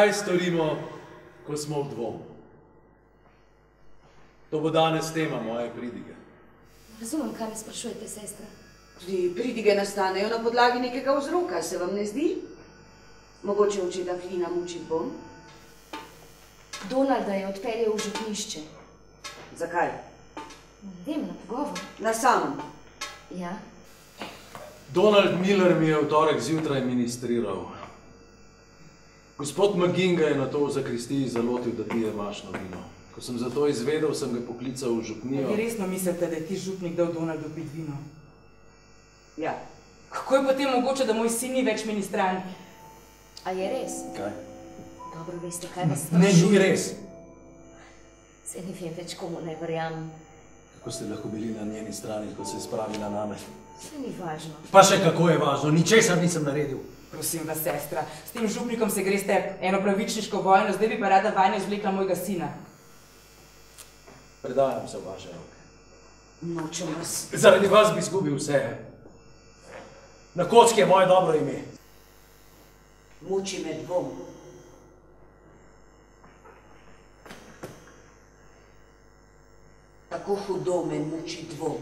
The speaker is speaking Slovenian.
Kaj storimo, ko smo v dvomu? To bo danes tema moje pridige. Razumem, kaj me sprašujete, sestra. Tudi pridige nastanejo na podlagi nekega vzroka, se vam ne zdi? Mogoče očeta Flina muči dvom? Donalda je odpeljal v župnišče. Zakaj? Ne vem, na pogovor. Na samem. Ja. Donald Miller mi je v torek zjutraj ministriral. Gospod McGinn je na to v zakristiji zalotil, da pije mašno vino. Ko sem za to izvedel, sem ga poklical v župnijo. Vi resno mislite, da je ti župnik dal Donaldu pit vino? Ja. Kako je potem mogoče, da moj sin ni več ministrant? A je res? Kaj? Dobro veste, kaj vas Ne, ni res. Se ne vem več, komu ne verjamem. Kako ste lahko bili na njeni strani, ko se je spravila name? Se ni važno. Pa še kako je važno, ničesar nisem naredil. Prosim vas, sestra, s tem župnikom se greste eno pravičniško vojno, zdaj bi pa rada vanjo zvlekla mojega sina. Predajam se v vaše roke. Nočem vas. Zaradi vas bi izgubil vse. Na kocki je moje dobro ime. Muči me dvom. Tako hudo me muči dvom.